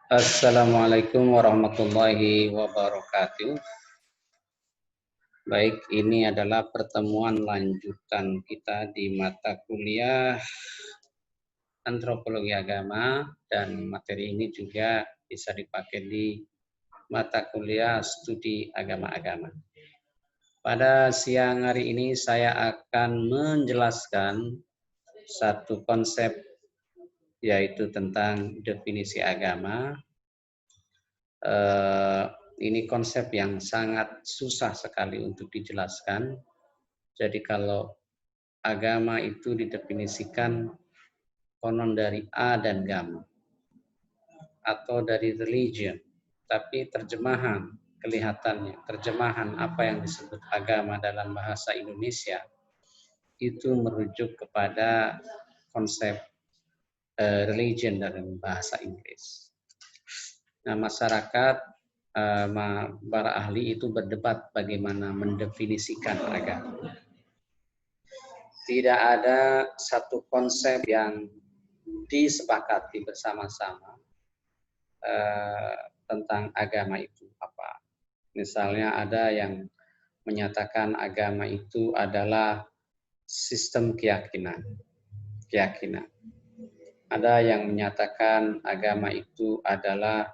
Assalamualaikum warahmatullahi wabarakatuh. Baik, ini adalah pertemuan lanjutan kita di mata kuliah Antropologi Agama, dan materi ini juga bisa dipakai di mata kuliah Studi Agama-Agama. Pada siang hari ini saya akan menjelaskan satu konsep, yaitu tentang definisi agama. Ini konsep yang sangat susah sekali untuk dijelaskan. Jadi kalau agama itu didefinisikan konon dari A dan Gam, atau dari religion, tapi terjemahan apa yang disebut agama dalam bahasa Indonesia itu merujuk kepada konsep religion dalam bahasa Inggris. Nah, masyarakat, para ahli itu berdebat bagaimana mendefinisikan agama. Tidak ada satu konsep yang disepakati bersama-sama tentang agama itu apa. Misalnya ada yang menyatakan agama itu adalah sistem keyakinan. Ada yang menyatakan agama itu adalah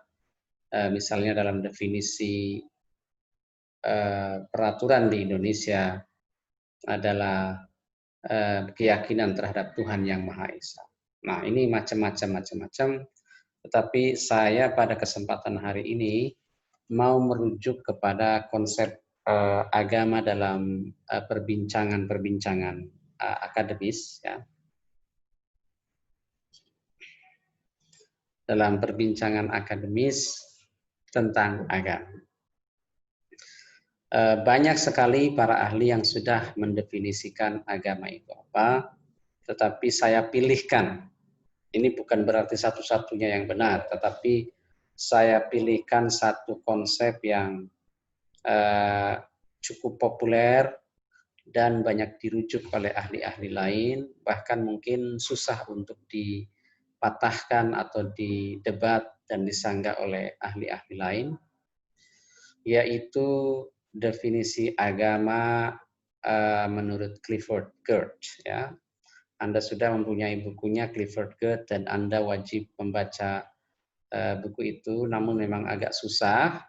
misalnya dalam definisi peraturan di Indonesia adalah keyakinan terhadap Tuhan Yang Maha Esa. Nah, ini macam-macam. Tetapi saya pada kesempatan hari ini mau merujuk kepada konsep agama dalam perbincangan akademis, ya. Dalam perbincangan akademis tentang agama. Banyak sekali para ahli yang sudah mendefinisikan agama itu apa, tetapi saya pilihkan, ini bukan berarti satu-satunya yang benar, tetapi saya pilihkan satu konsep yang cukup populer dan banyak dirujuk oleh ahli-ahli lain, bahkan mungkin susah untuk dipatahkan atau didebat dan disanggah oleh ahli-ahli lain, yaitu definisi agama menurut Clifford Geertz, ya. Anda sudah mempunyai bukunya Clifford Geertz dan Anda wajib membaca buku itu, namun memang agak susah.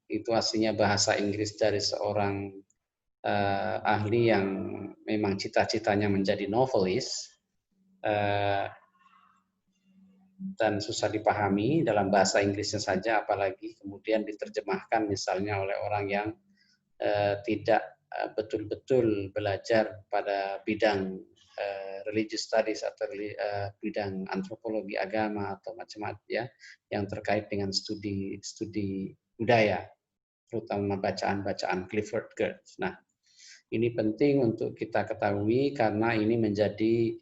Itu aslinya bahasa Inggris dari seorang ahli yang memang cita-citanya menjadi novelis, dan susah dipahami dalam bahasa Inggrisnya saja, apalagi kemudian diterjemahkan misalnya oleh orang yang tidak betul-betul belajar pada bidang religious studies atau bidang antropologi agama atau macam-macam, ya, yang terkait dengan studi budaya, terutama bacaan-bacaan Clifford Geertz. Nah, ini penting untuk kita ketahui karena ini menjadi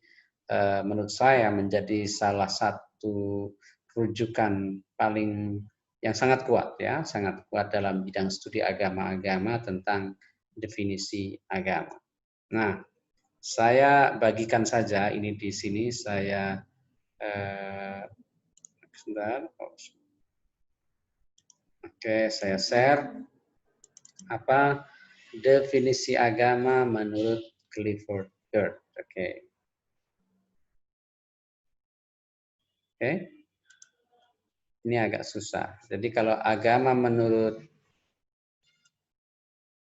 menurut saya menjadi salah satu rujukan paling yang sangat kuat, ya, sangat kuat dalam bidang studi agama-agama tentang definisi agama. Nah, saya bagikan saja ini di sini, saya sebentar. Oke, saya share apa definisi agama menurut Clifford Geertz. Oke. Ini agak susah. Jadi kalau agama menurut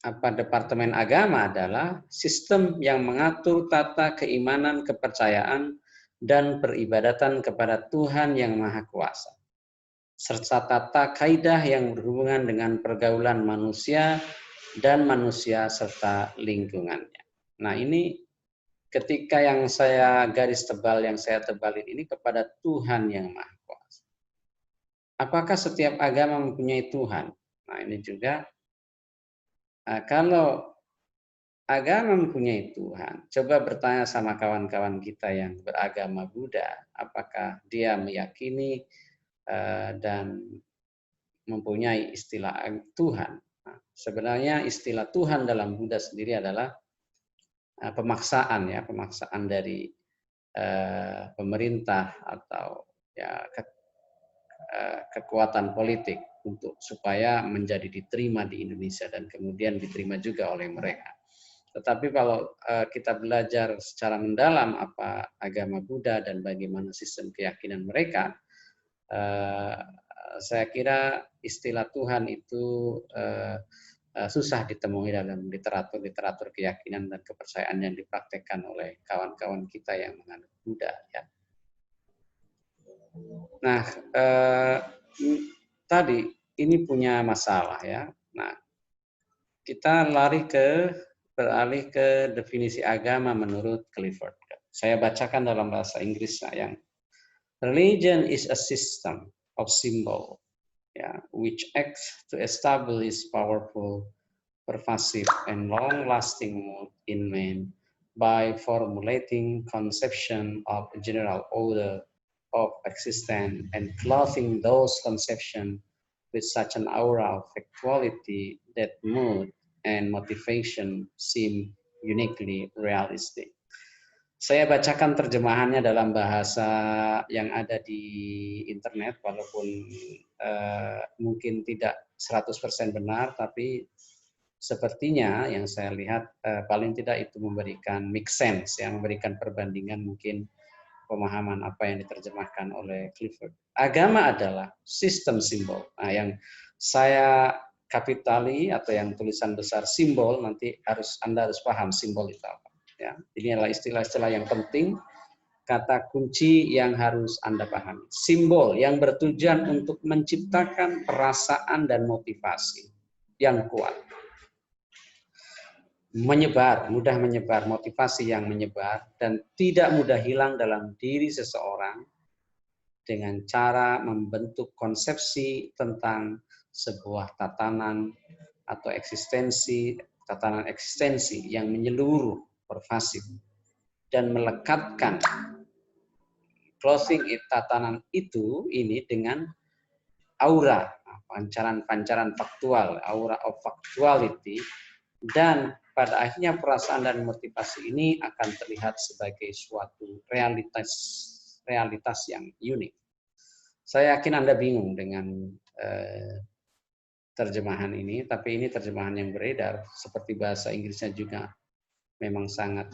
Departemen Agama adalah sistem yang mengatur tata keimanan, kepercayaan, dan peribadatan kepada Tuhan Yang Maha Kuasa, serta tata kaidah yang berhubungan dengan pergaulan manusia dan manusia serta lingkungannya. Nah, ini ketika yang saya garis tebal, yang saya tebalin ini kepada Tuhan Yang Maha Kuasa. Apakah setiap agama mempunyai Tuhan? Nah, ini juga kalau agama mempunyai Tuhan, coba bertanya sama kawan-kawan kita yang beragama Buddha, apakah dia meyakini dan mempunyai istilah Tuhan. Nah, sebenarnya istilah Tuhan dalam Buddha sendiri adalah pemaksaan, ya, pemaksaan dari pemerintah atau, ya, kekuatan politik untuk supaya menjadi diterima di Indonesia dan kemudian diterima juga oleh mereka. Tetapi kalau kita belajar secara mendalam apa agama Buddha dan bagaimana sistem keyakinan mereka, saya kira istilah Tuhan itu susah ditemui dalam literatur keyakinan dan kepercayaan yang dipraktekkan oleh kawan-kawan kita yang menganut Buddha. Ya. Nah, tadi ini punya masalah ya. Nah, kita beralih ke definisi agama menurut Clifford. Saya bacakan dalam bahasa Inggris yang religion is a system of symbol, which acts to establish powerful, pervasive, and long-lasting mood in man by formulating conception of a general order of existence and clothing those conceptions with such an aura of actuality that mood and motivation seem uniquely realistic. Saya bacakan terjemahannya dalam bahasa yang ada di internet, walaupun mungkin tidak 100% benar, tapi sepertinya yang saya lihat paling tidak itu memberikan make sense, yang memberikan perbandingan mungkin pemahaman apa yang diterjemahkan oleh Clifford. Agama adalah sistem simbol. Nah, yang saya kapitali atau yang tulisan besar simbol, nanti Anda harus paham simbol itu apa. Ya, ini adalah istilah-istilah yang penting, kata kunci yang harus Anda pahami. Simbol yang bertujuan untuk menciptakan perasaan dan motivasi yang kuat. Menyebar, mudah menyebar, motivasi yang menyebar dan tidak mudah hilang dalam diri seseorang dengan cara membentuk konsepsi tentang sebuah tatanan atau tatanan eksistensi yang menyeluruh, pervasif, dan melekatkan closing tatanan ini dengan aura, pancaran-pancaran faktual, aura of factuality, dan pada akhirnya perasaan dan motivasi ini akan terlihat sebagai suatu realitas yang unik. Saya yakin Anda bingung dengan terjemahan ini, tapi ini terjemahan yang beredar, seperti bahasa Inggrisnya juga memang sangat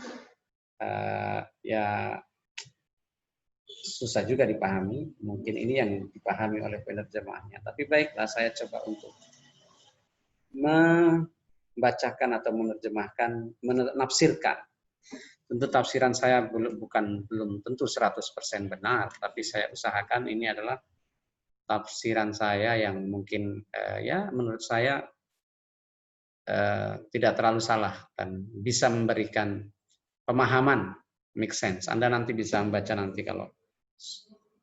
susah juga dipahami. Mungkin ini yang dipahami oleh penerjemahnya. Tapi baiklah, saya coba untuk membacakan atau menerjemahkan, menafsirkan. Tentu tafsiran saya belum tentu 100% benar, tapi saya usahakan ini adalah tafsiran saya yang mungkin menurut saya tidak terlalu salah dan bisa memberikan pemahaman, make sense. Anda nanti bisa membaca nanti kalau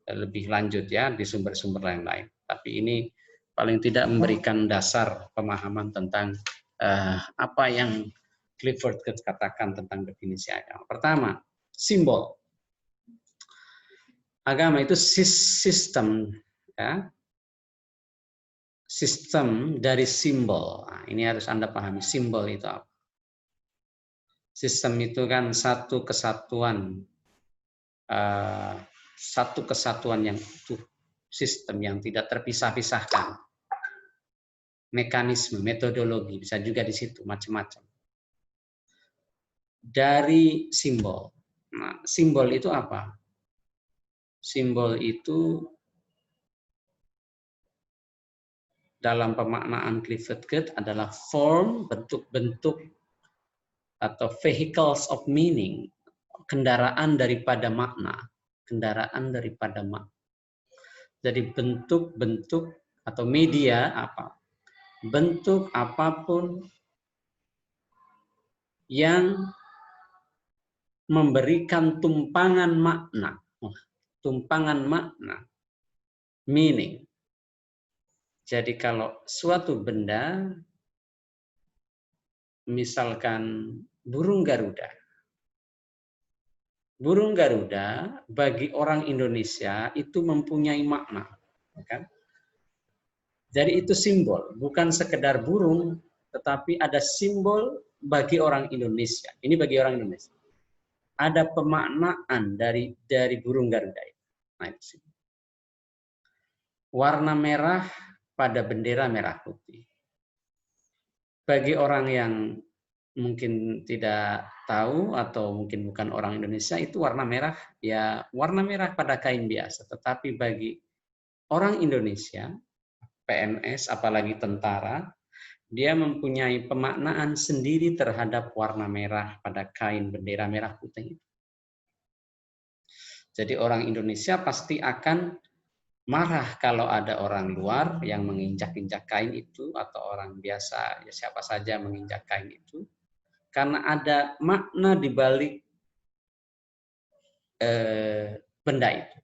lebih lanjut ya di sumber-sumber lain. Tapi ini paling tidak memberikan dasar pemahaman tentang apa yang Clifford katakan tentang definisi agama. Pertama, simbol. Agama itu sistem, ya, sistem dari simbol. Nah, ini harus Anda pahami, simbol itu apa. Sistem itu kan satu kesatuan yang utuh, sistem yang tidak terpisah-pisahkan. Mekanisme, metodologi, bisa juga di situ, macam-macam. Dari simbol. Nah, simbol itu apa? Simbol itu dalam pemaknaan Clifford Geertz adalah form, bentuk-bentuk atau vehicles of meaning, kendaraan daripada makna, Jadi bentuk-bentuk atau media apa? Bentuk apapun yang memberikan tumpangan makna, meaning. Jadi kalau suatu benda, misalkan burung Garuda bagi orang Indonesia itu mempunyai makna, kan? Jadi itu simbol, bukan sekedar burung, tetapi ada simbol bagi orang Indonesia. Ini bagi orang Indonesia. Ada pemaknaan dari burung Garuda. Nah, itu. warna merah pada bendera merah putih. Bagi orang yang mungkin tidak tahu atau mungkin bukan orang Indonesia, itu warna merah ya warna merah pada kain biasa. Tetapi bagi orang Indonesia, PNS apalagi tentara, dia mempunyai pemaknaan sendiri terhadap warna merah pada kain bendera merah putih. Jadi orang Indonesia pasti akan marah kalau ada orang luar yang menginjak-injak kain itu, atau orang biasa, ya siapa saja menginjak kain itu, karena ada makna di balik benda itu.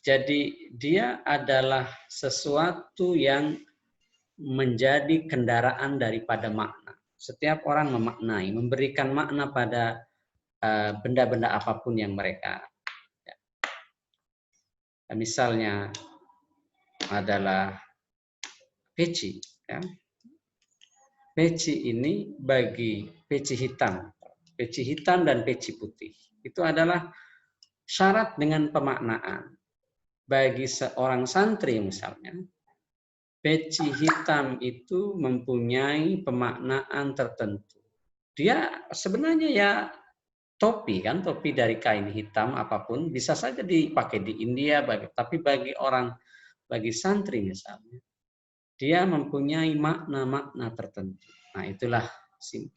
Jadi dia adalah sesuatu yang menjadi kendaraan daripada makna. Setiap orang memaknai, memberikan makna pada benda-benda apapun yang mereka. Misalnya adalah peci. Ya. Peci ini bagi peci hitam dan peci putih itu adalah syarat dengan pemaknaan. Bagi seorang santri misalnya, peci hitam itu mempunyai pemaknaan tertentu. Dia sebenarnya ya topi kan, topi dari kain hitam apapun bisa saja dipakai di India, tapi bagi santri misalnya, dia mempunyai makna-makna tertentu. Nah, itulah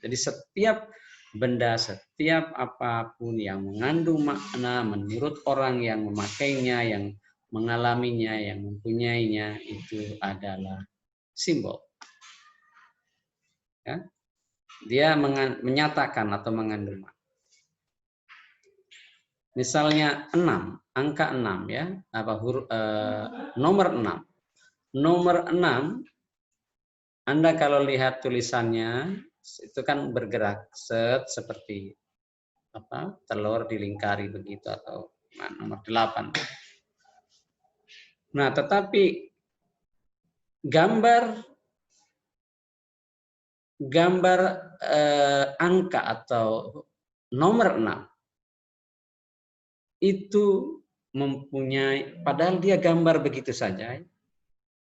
jadi setiap benda, setiap apapun yang mengandung makna menurut orang yang memakainya, yang mengalaminya, yang mempunyainya, itu adalah simbol. Ya. Dia menyatakan atau mengandung makna. Misalnya 6, angka 6 ya, nomor 6. Nomor 6, Anda kalau lihat tulisannya itu kan bergerak seperti telur dilingkari begitu, atau nomor 8. Nah, tetapi gambar angka atau nomor 6 itu mempunyai, padahal dia gambar begitu saja,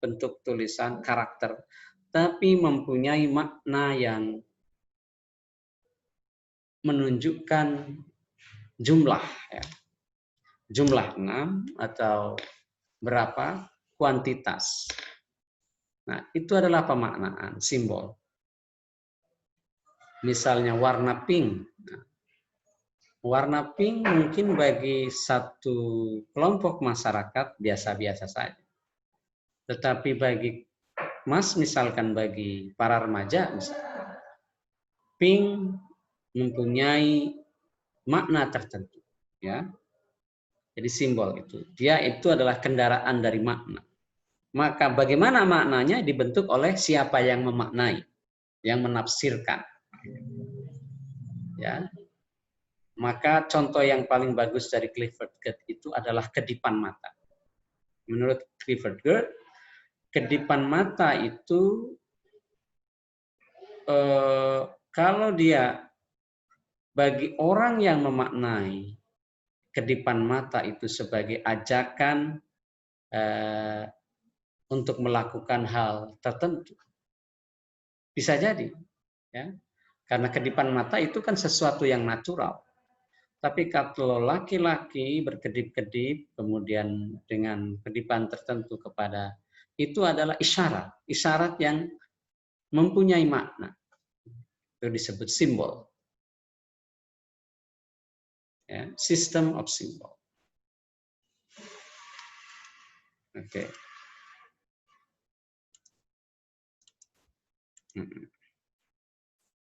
bentuk tulisan, karakter, tapi mempunyai makna yang menunjukkan jumlah. Ya. Jumlah 6 atau berapa, kuantitas. Nah, itu adalah pemaknaan, simbol. Misalnya warna pink. Nah, warna pink mungkin bagi satu kelompok masyarakat biasa-biasa saja. Tetapi bagi misalkan bagi para remaja, misalkan, pink mempunyai makna tertentu. Ya. Jadi simbol itu. Dia itu adalah kendaraan dari makna. Maka bagaimana maknanya dibentuk oleh siapa yang memaknai, yang menafsirkan. Ya. Maka contoh yang paling bagus dari Clifford Geertz itu adalah kedipan mata. Menurut Clifford Geertz, kedipan mata itu kalau dia bagi orang yang memaknai kedipan mata itu sebagai ajakan untuk melakukan hal tertentu, bisa jadi, ya, karena kedipan mata itu kan sesuatu yang natural. Tapi kalau laki-laki berkedip-kedip, kemudian dengan kedipan tertentu kepada, itu adalah isyarat yang mempunyai makna. Itu disebut simbol. Ya, system of symbol. Oke.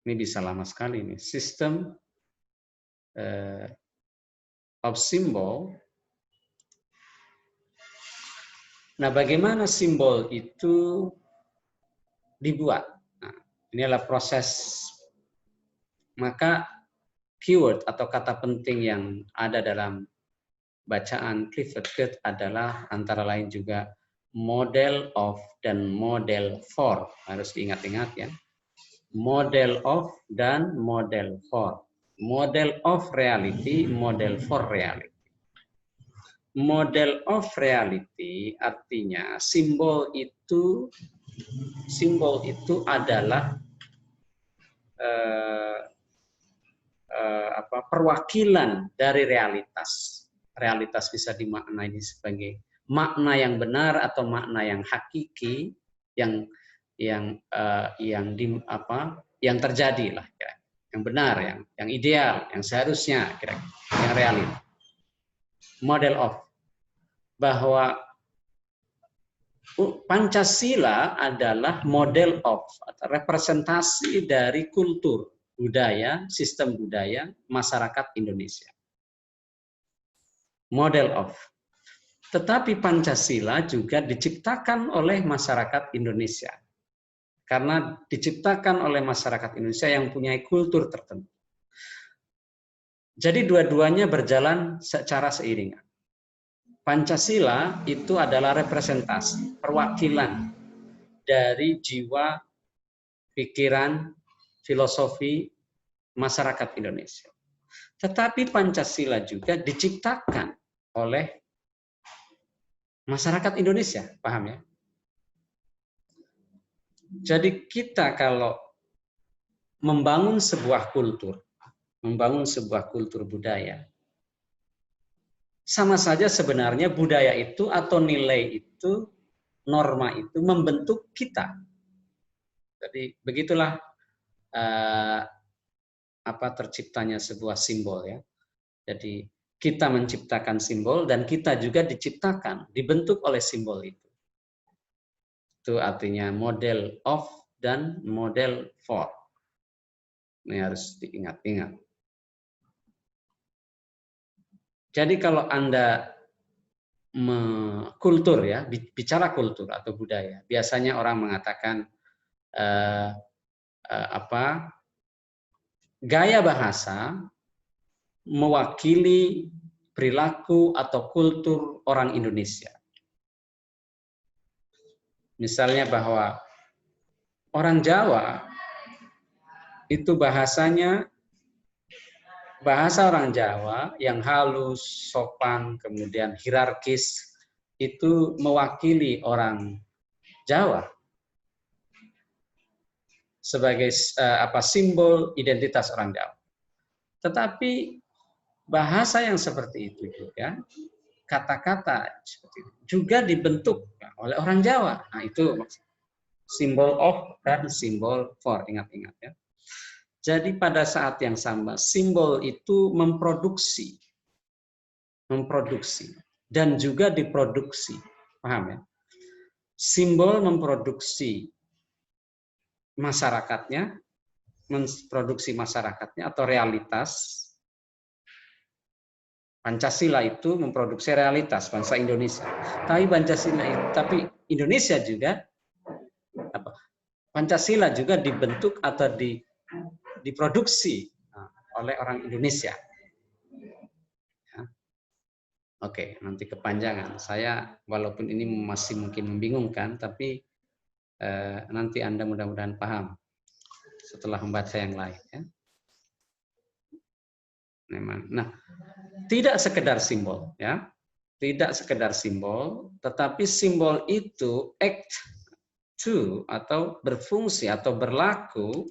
Ini bisa lama sekali nih. System of symbol. Nah, bagaimana simbol itu dibuat? Nah, ini adalah proses. Maka keyword atau kata penting yang ada dalam bacaan Clifford Geertz adalah antara lain juga model of dan model for. Harus diingat-ingat ya. Model of dan model for. Model of reality, model for reality. Model of reality artinya simbol itu adalah perwakilan dari realitas. Realitas bisa dimaknai sebagai makna yang benar atau makna yang hakiki yang yang terjadi lah, yang benar, yang ideal, yang seharusnya, yang realita. Model of, bahwa Pancasila adalah model of, atau representasi dari kultur, budaya, sistem budaya masyarakat Indonesia. Model of. Tetapi Pancasila juga diciptakan oleh masyarakat Indonesia. Karena diciptakan oleh masyarakat Indonesia yang punya kultur tertentu. Jadi dua-duanya berjalan secara seiringan. Pancasila itu adalah representasi, perwakilan dari jiwa, pikiran, filosofi masyarakat Indonesia. Tetapi Pancasila juga diciptakan oleh masyarakat Indonesia, paham ya? Jadi kita kalau membangun sebuah kultur budaya, sama saja sebenarnya budaya itu atau nilai itu, norma itu membentuk kita. Jadi begitulah terciptanya sebuah simbol ya. Jadi kita menciptakan simbol dan kita juga diciptakan, dibentuk oleh simbol itu. Itu artinya model of dan model for. Ini harus diingat-ingat. Jadi kalau Anda kultur ya, bicara kultur atau budaya, biasanya orang mengatakan gaya bahasa mewakili perilaku atau kultur orang Indonesia. Misalnya bahwa orang Jawa itu bahasanya, bahasa orang Jawa yang halus, sopan, kemudian hierarkis, itu mewakili orang Jawa sebagai simbol identitas orang Jawa. Tetapi bahasa yang seperti itu juga, kata-kata seperti itu juga dibentuk oleh orang Jawa. Nah, itu simbol of dan simbol for, ingat-ingat ya. Jadi pada saat yang sama, simbol itu memproduksi dan juga diproduksi. Paham ya? Simbol memproduksi masyarakatnya, atau realitas. Pancasila itu memproduksi realitas bangsa Indonesia. Tapi Indonesia juga, Pancasila juga dibentuk atau diproduksi oleh orang Indonesia. Ya. Oke, nanti kepanjangan. Saya walaupun ini masih mungkin membingungkan, tapi nanti Anda mudah-mudahan paham setelah membaca yang lain. Ya. Nah, tidak sekedar simbol, ya, tidak sekedar simbol, tetapi simbol itu act to atau berfungsi atau berlaku.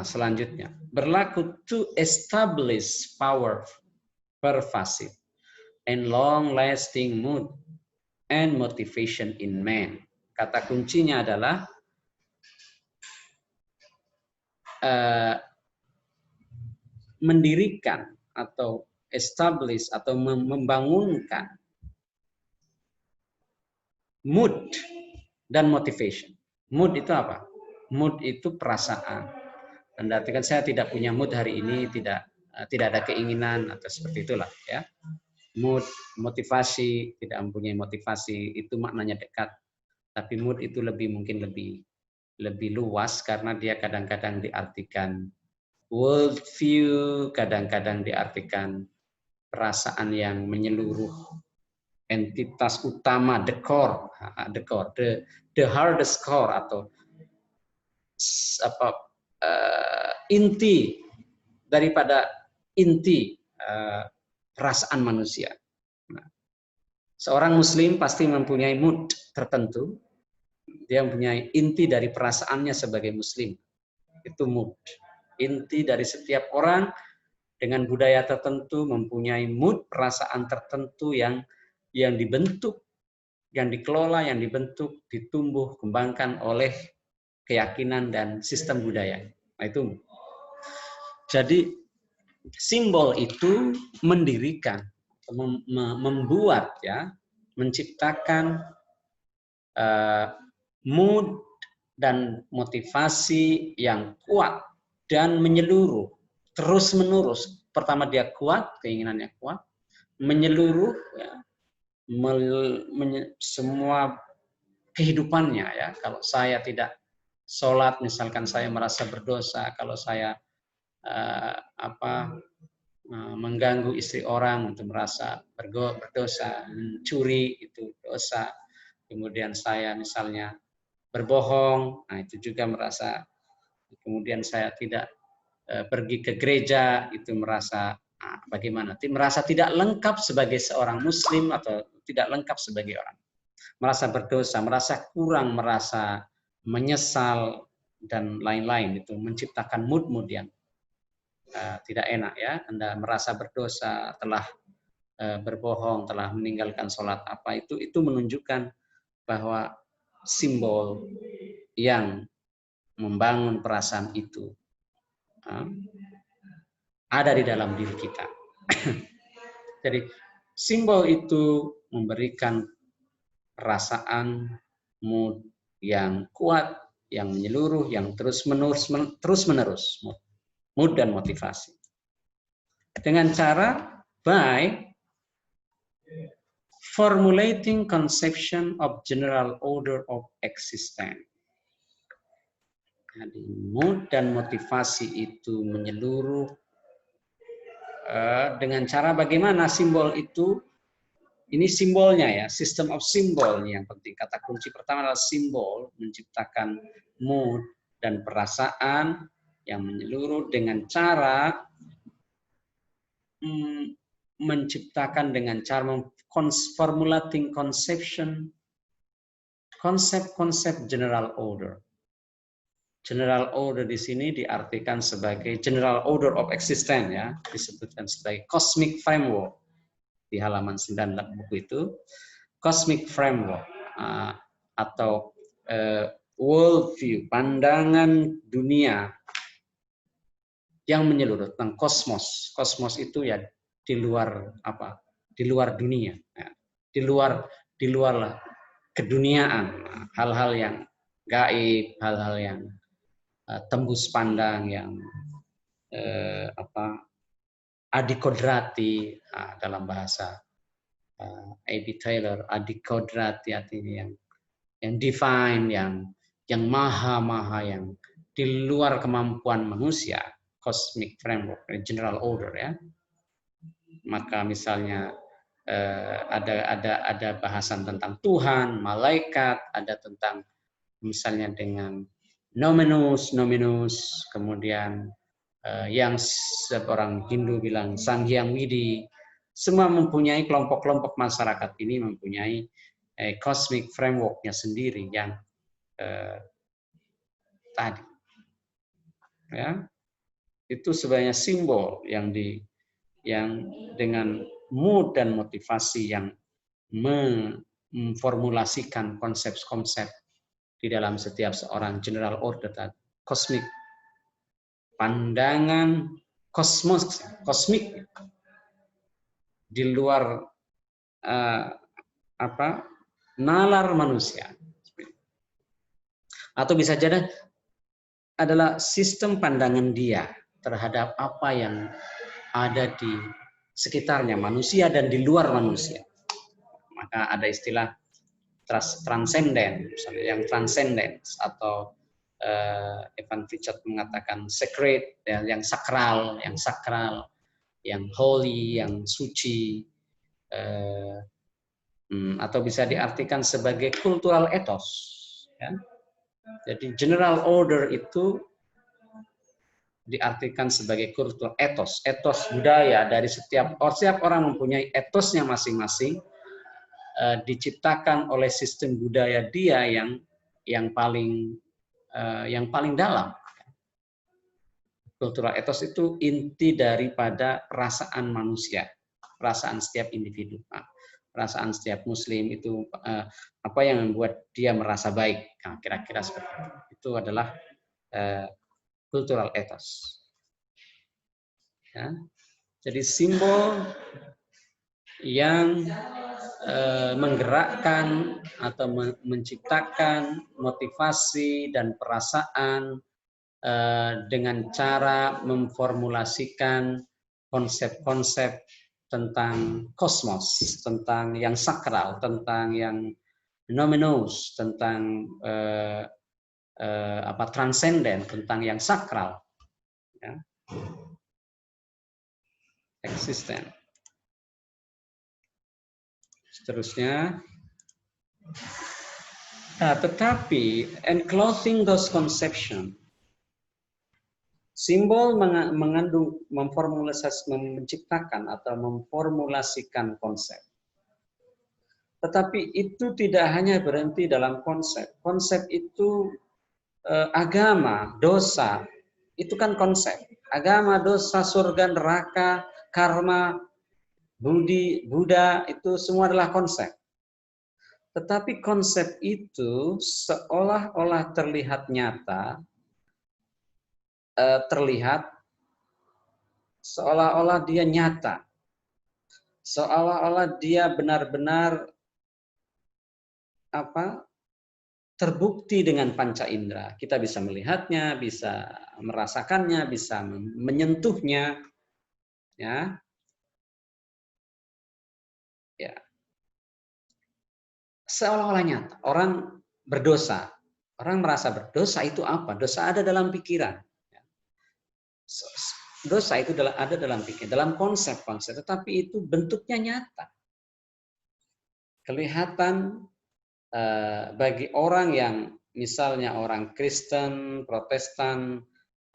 Selanjutnya, berlaku to establish power, pervasive, and long-lasting mood and motivation in man. Kata kuncinya adalah mendirikan atau establish atau membangunkan mood dan motivation. Mood itu apa? Mood itu perasaan. Berarti kan saya tidak punya mood hari ini, tidak ada keinginan atau seperti itulah ya. Mood, motivasi, tidak mempunyai motivasi itu maknanya dekat. Tapi mood itu mungkin lebih luas karena dia kadang-kadang diartikan world view, kadang-kadang diartikan perasaan yang menyeluruh, entitas utama, the hardest core atau inti daripada inti perasaan manusia. Nah, seorang Muslim pasti mempunyai mood tertentu. Dia mempunyai inti dari perasaannya sebagai Muslim. Itu mood. Inti dari setiap orang dengan budaya tertentu mempunyai mood, perasaan tertentu yang dibentuk, yang dikelola, yang dibentuk, ditumbuh, kembangkan oleh keyakinan dan sistem budaya. Nah, itu. Jadi simbol itu mendirikan, membuat, ya, menciptakan mood dan motivasi yang kuat dan menyeluruh, terus menerus. Pertama dia kuat, keinginannya kuat, menyeluruh, ya, semua kehidupannya, ya. Kalau saya tidak sholat, misalkan saya merasa berdosa. Kalau saya mengganggu istri orang, untuk merasa berdosa. Mencuri itu dosa. Kemudian saya misalnya berbohong, nah itu juga merasa. Kemudian saya tidak pergi ke gereja, itu merasa bagaimana? Merasa tidak lengkap sebagai seorang Muslim, atau tidak lengkap sebagai orang. Merasa berdosa, merasa kurang, merasa menyesal, dan lain-lain. Itu menciptakan mood-mood yang tidak enak, ya. Anda merasa berdosa, telah berbohong, telah meninggalkan sholat, apa itu menunjukkan bahwa simbol yang membangun perasaan itu ada di dalam diri kita. Jadi simbol itu memberikan perasaan, mood yang kuat, yang menyeluruh, yang terus menerus, mood dan motivasi. Dengan cara by formulating conception of general order of existence. Jadi mood dan motivasi itu menyeluruh dengan cara bagaimana simbol itu. Ini simbolnya, ya, system of symbol yang penting. Kata kunci pertama adalah simbol, menciptakan mood dan perasaan yang menyeluruh dengan cara menciptakan, dengan cara formulating conception, konsep-konsep general order. General order di sini diartikan sebagai general order of existence, ya, disebutkan sebagai cosmic framework di halaman 9 buku itu. Cosmic framework atau world view, pandangan dunia yang menyeluruh tentang kosmos. Kosmos itu, ya, di luar apa? Di luar dunia, ya. Di luar lah keduniaan, hal-hal yang gaib, hal-hal yang tembus pandang, yang adikodrati dalam bahasa A.B. Taylor. Adikodrati artinya yang divine, yang maha, yang di luar kemampuan manusia. Cosmic framework, general order, ya. Maka misalnya ada bahasan tentang Tuhan, malaikat, ada tentang misalnya dengan nominus, kemudian yang seorang Hindu bilang Sang Hyang Widi. Semua mempunyai kelompok-kelompok masyarakat ini mempunyai cosmic framework-nya sendiri yang tadi, ya, itu sebenarnya simbol yang dengan mood dan motivasi yang memformulasikan konsep-konsep di dalam setiap seorang general order tadi. Kosmik, pandangan kosmik di luar nalar manusia. Atau bisa jadi adalah sistem pandangan dia terhadap apa yang ada di sekitarnya, manusia dan di luar manusia. Maka ada istilah transenden, misalnya yang transcendence, atau Evan Richard mengatakan sacred, yang sakral, yang holy, yang suci, atau bisa diartikan sebagai cultural ethos, ya. Jadi general order itu diartikan sebagai kultur etos, etos budaya dari setiap orang mempunyai etosnya masing-masing, diciptakan oleh sistem budaya dia yang paling dalam. Kultural etos itu inti daripada perasaan manusia, perasaan setiap individu. Perasaan setiap Muslim itu apa yang membuat dia merasa baik, nah, kira-kira seperti itu. Itu adalah cultural ethos. Ya. Jadi simbol yang menggerakkan atau menciptakan motivasi dan perasaan dengan cara memformulasikan konsep-konsep tentang kosmos, tentang yang sakral, tentang yang nomenos, tentang transenden, tentang yang sakral, ya. Eksisten. Seterusnya, nah, tetapi enclosing those conception, simbol mengandung menciptakan atau memformulasikan konsep. Tetapi itu tidak hanya berhenti dalam konsep. Konsep itu agama, dosa, itu kan konsep. Agama, dosa, surga, neraka, karma, budi, Buddha, itu semua adalah konsep. Tetapi konsep itu seolah-olah terlihat nyata, seolah-olah dia nyata, seolah-olah dia benar-benar terbukti dengan panca indera. Kita bisa melihatnya, bisa merasakannya, bisa menyentuhnya, ya. Ya. Seolah-olah nyata. Orang berdosa, orang merasa berdosa itu apa? Dosa ada dalam pikiran. Dosa itu ada dalam pikiran, dalam konsep-konsep, tetapi itu bentuknya nyata. Kelihatan bagi orang yang misalnya orang Kristen, Protestan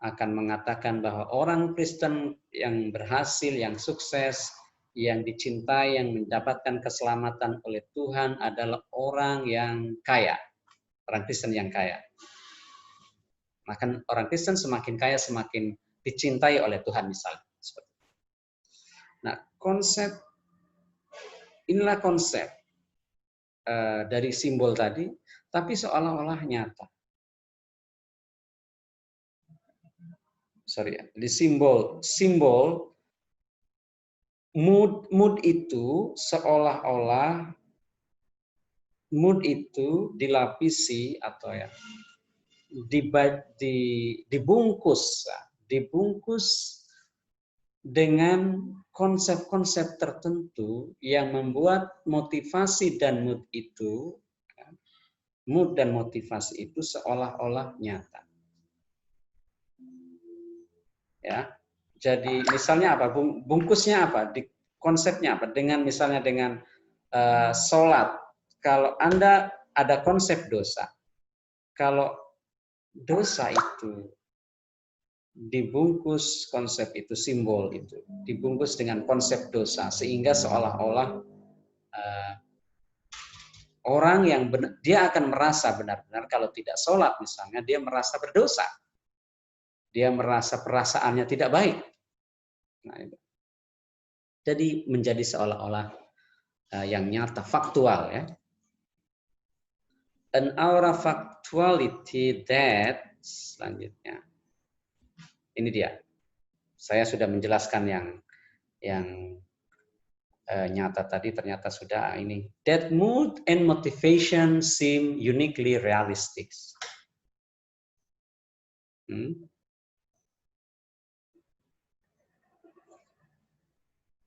akan mengatakan bahwa orang Kristen yang berhasil, yang sukses, yang dicintai, yang mendapatkan keselamatan oleh Tuhan adalah orang yang kaya, orang Kristen yang kaya. Maka orang Kristen semakin kaya semakin dicintai oleh Tuhan misalnya. Nah, inilah konsep dari simbol tadi, tapi seolah-olah nyata. Di simbol mood itu seolah-olah dilapisi atau ya dibungkus dengan konsep-konsep tertentu yang membuat motivasi dan mood dan motivasi itu seolah-olah nyata. Ya. Jadi misalnya apa? Bungkusnya apa? Konsepnya apa? Misalnya dengan sholat. Kalau Anda ada konsep dosa, kalau dosa itu dibungkus konsep itu, simbol itu dibungkus dengan konsep dosa, sehingga seolah-olah orang yang dia akan merasa benar-benar kalau tidak sholat misalnya, dia merasa berdosa, dia merasa perasaannya tidak baik. Nah, itu. Jadi menjadi seolah-olah yang nyata, faktual, ya. An aura factuality that, selanjutnya, ini dia. Saya sudah menjelaskan yang nyata tadi, ternyata sudah ini. That mood and motivation seem uniquely realistic.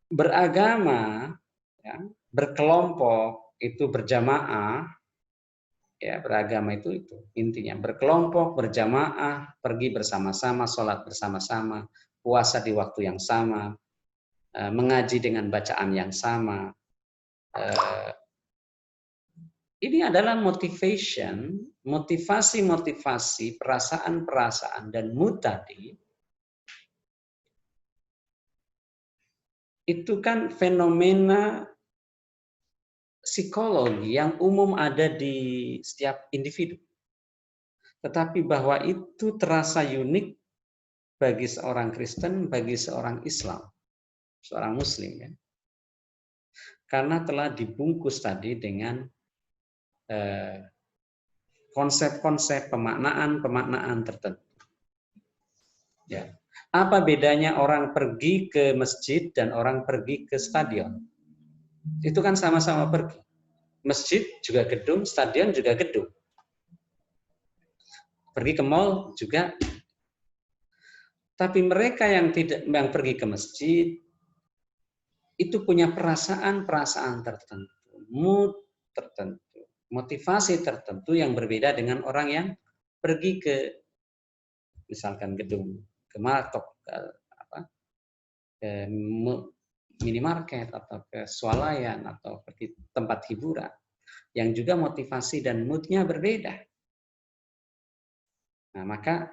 Beragama, ya, berkelompok, itu berjamaah. Ya, beragama itu intinya berkelompok, berjamaah, pergi bersama-sama, sholat bersama-sama, puasa di waktu yang sama, mengaji dengan bacaan yang sama. Ini adalah motivasi, perasaan-perasaan dan mood tadi itu kan fenomena psikologi yang umum ada di setiap individu. Tetapi bahwa itu terasa unik bagi seorang Kristen, bagi seorang Islam, seorang Muslim, ya. Karena telah dibungkus tadi dengan konsep-konsep pemaknaan tertentu. Ya. Apa bedanya orang pergi ke masjid dan orang pergi ke stadion? Itu kan sama-sama pergi. Masjid juga gedung, stadion juga gedung. Pergi ke mall juga. Tapi mereka yang pergi ke masjid itu punya perasaan-perasaan tertentu, mood tertentu, motivasi tertentu yang berbeda dengan orang yang pergi ke misalkan gedung, ke martok, ke minimarket atau ke swalayan atau pergi tempat hiburan yang juga motivasi dan moodnya berbeda. Nah, maka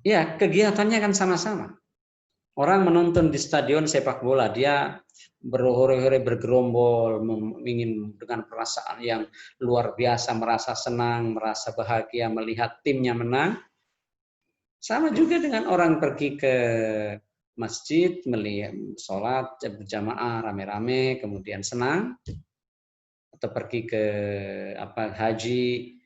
ya kegiatannya kan sama-sama. Orang menonton di stadion sepak bola, dia berhore-hore bergerombol, ingin dengan perasaan yang luar biasa, merasa senang, merasa bahagia melihat timnya menang. Sama juga dengan orang pergi ke masjid, melihat sholat berjamaah rame-rame, kemudian senang, atau pergi ke haji,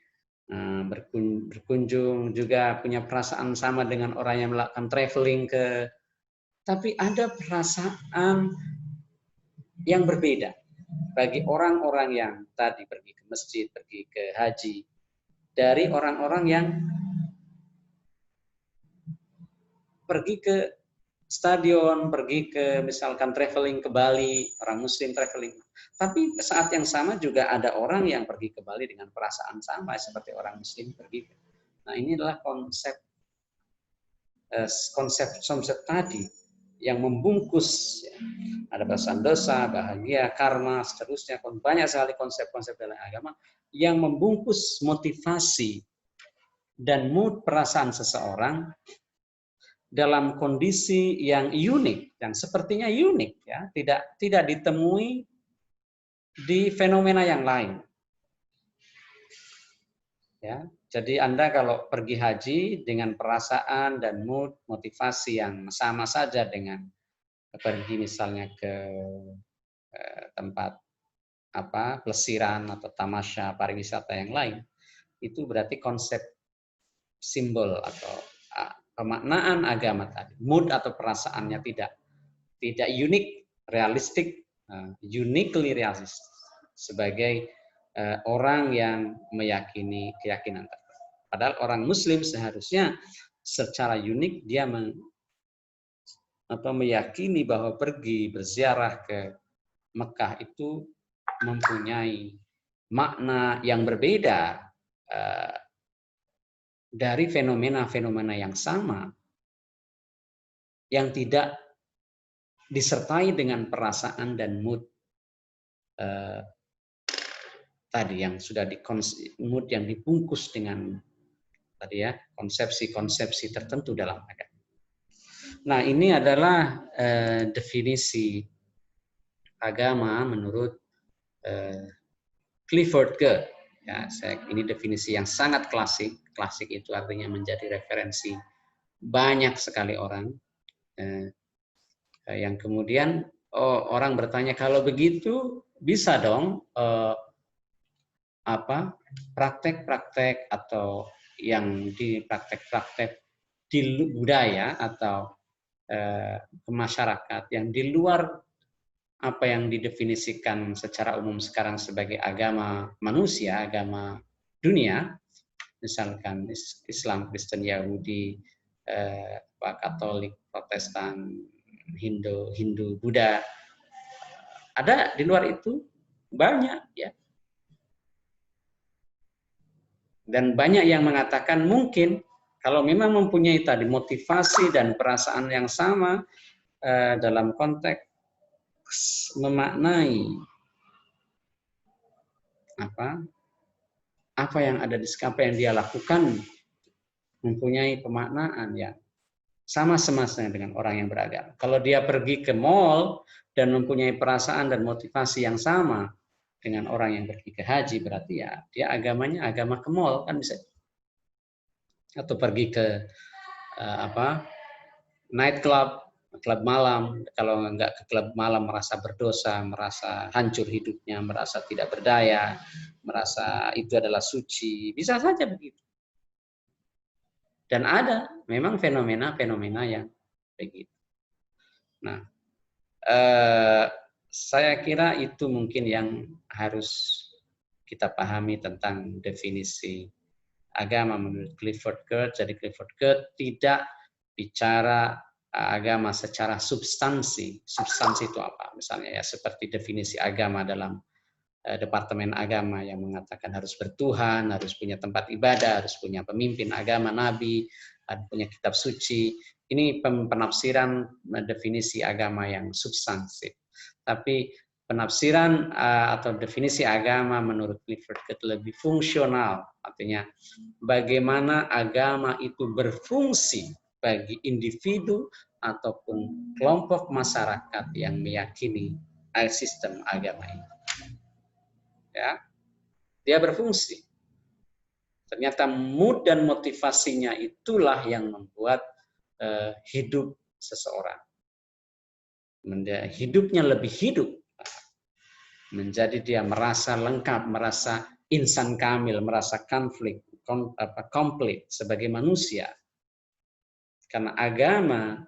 berkunjung juga punya perasaan sama dengan orang yang melakukan traveling ke. Tapi ada perasaan yang berbeda bagi orang-orang yang tadi pergi ke masjid, pergi ke haji, dari orang-orang yang pergi ke stadion, pergi ke misalkan traveling ke Bali, orang Muslim traveling. Tapi saat yang sama juga ada orang yang pergi ke Bali dengan perasaan sama seperti orang Muslim pergi. Nah, ini adalah konsep tadi yang membungkus, ya. Ada perasaan dosa, bahagia, karma, seterusnya. Banyak sekali konsep-konsep dalam agama yang membungkus motivasi dan mood perasaan seseorang dalam kondisi yang unik, yang sepertinya unik, ya, tidak ditemui di fenomena yang lain. Ya, jadi Anda kalau pergi haji dengan perasaan dan mood, motivasi yang sama saja dengan pergi misalnya ke tempat pelesiran atau tamasya pariwisata yang lain, itu berarti konsep simbol atau pemaknaan agama tadi, mood atau perasaannya tidak unik, realistik, uniquely realistis sebagai orang yang meyakini keyakinan tertentu. Padahal orang Muslim seharusnya secara unik dia meyakini bahwa pergi berziarah ke Mekah itu mempunyai makna yang berbeda dari fenomena-fenomena yang sama yang tidak disertai dengan perasaan dan mood tadi yang sudah mood yang dibungkus dengan tadi ya konsepsi-konsepsi tertentu dalam agama. Nah, ini adalah definisi agama menurut Clifford Geertz. Ya, ini definisi yang sangat klasik. Klasik itu artinya menjadi referensi banyak sekali orang. Yang kemudian orang bertanya, kalau begitu bisa dong praktek-praktek atau yang di praktek-praktek di budaya atau ke masyarakat yang di luar apa yang didefinisikan secara umum sekarang sebagai agama manusia, agama dunia, misalkan Islam, Kristen, Yahudi, Katolik, Protestan, Hindu, Buddha, ada di luar itu banyak, ya. Dan banyak yang mengatakan mungkin kalau memang mempunyai tadi motivasi dan perasaan yang sama dalam konteks memaknai apa yang ada di apa yang dia lakukan, mempunyai pemaknaan yang sama semasanya dengan orang yang beragama. Kalau dia pergi ke mall dan mempunyai perasaan dan motivasi yang sama dengan orang yang pergi ke haji, berarti ya dia agamanya agama ke mall kan bisa. Atau pergi ke night club, klub malam. Kalau nggak ke klub malam merasa berdosa, merasa hancur hidupnya, merasa tidak berdaya, merasa itu adalah suci, bisa saja begitu. Dan ada memang fenomena-fenomena yang begitu. Nah, saya kira itu mungkin yang harus kita pahami tentang definisi agama menurut Clifford Geertz. Jadi Clifford Geertz tidak bicara agama secara substansi. Substansi itu apa? Misalnya ya seperti definisi agama dalam Departemen Agama yang mengatakan harus bertuhan, harus punya tempat ibadah, harus punya pemimpin agama, nabi, harus punya kitab suci. Ini penafsiran definisi agama yang substansif. Tapi penafsiran atau definisi agama menurut Clifford Geertz lebih fungsional, artinya bagaimana agama itu berfungsi bagi individu ataupun kelompok masyarakat yang meyakini sistem agama ini. Ya, dia berfungsi. Ternyata mood dan motivasinya itulah yang membuat hidup seseorang. Hidupnya lebih hidup. Menjadi dia merasa lengkap, merasa insan kamil, merasa komplit sebagai manusia. Karena agama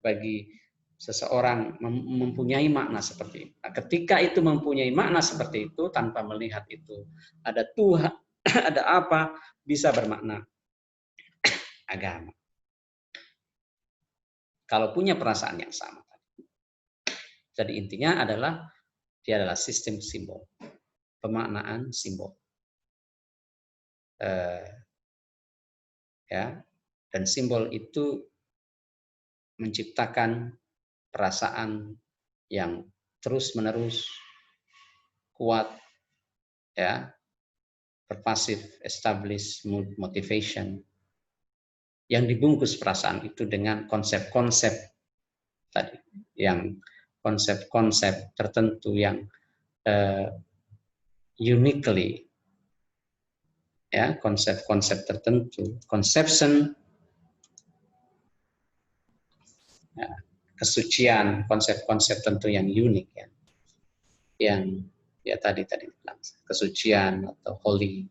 bagi seseorang mempunyai makna seperti itu. Nah, ketika itu mempunyai makna seperti itu, tanpa melihat itu ada Tuhan, ada apa, bisa bermakna agama. Kalau punya perasaan yang sama. Jadi intinya adalah, dia adalah sistem simbol. Pemaknaan simbol. Ya, dan simbol itu menciptakan perasaan yang terus-menerus kuat, ya, pervasive, established mood motivation, yang dibungkus perasaan itu dengan konsep-konsep tadi, yang konsep-konsep tertentu yang uniquely, ya, konsep-konsep tertentu, conception, ya, kesucian, konsep-konsep tentu yang unik, ya, yang ya tadi bilang kesucian atau holy,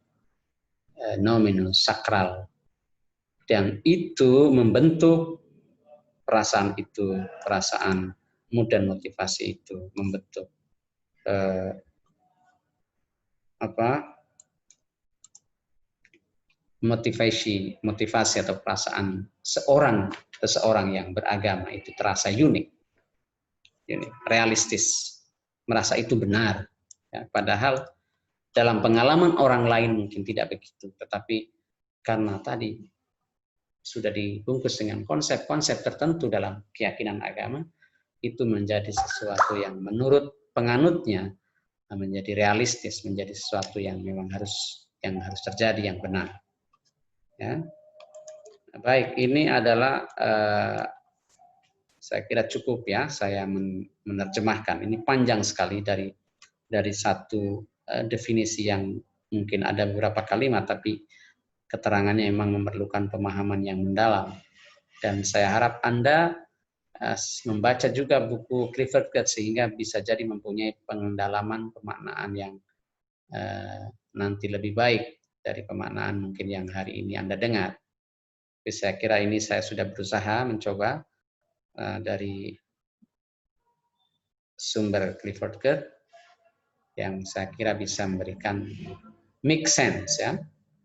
nominal, sakral, dan itu membentuk perasaan itu, perasaan mood dan motivasi itu membentuk motivasi atau perasaan seseorang yang beragama itu terasa unik, realistis, merasa itu benar. Ya, padahal dalam pengalaman orang lain mungkin tidak begitu, tetapi karena tadi sudah dibungkus dengan konsep-konsep tertentu dalam keyakinan agama, itu menjadi sesuatu yang menurut penganutnya menjadi realistis, menjadi sesuatu yang memang harus terjadi, yang benar. Ya. Baik, ini adalah saya kira cukup ya saya menerjemahkan. Ini panjang sekali dari satu definisi yang mungkin ada beberapa kalimat, tapi keterangannya memang memerlukan pemahaman yang mendalam. Dan saya harap Anda membaca juga buku Clifford Geertz sehingga bisa jadi mempunyai pendalaman pemaknaan yang nanti lebih baik dari pemaknaan mungkin yang hari ini Anda dengar. Tapi saya kira ini saya sudah berusaha mencoba dari sumber Clifford Geertz yang saya kira bisa memberikan make sense, ya,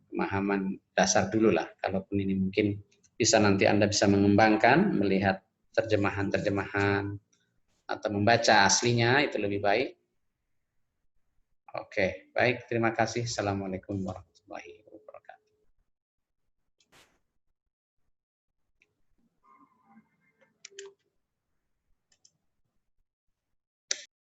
pemahaman dasar dulu lah. Kalaupun ini mungkin bisa nanti Anda bisa mengembangkan, melihat terjemahan-terjemahan atau membaca aslinya, itu lebih baik. Oke, baik, terima kasih. Assalamualaikum warahmatullahi wabarakatuh.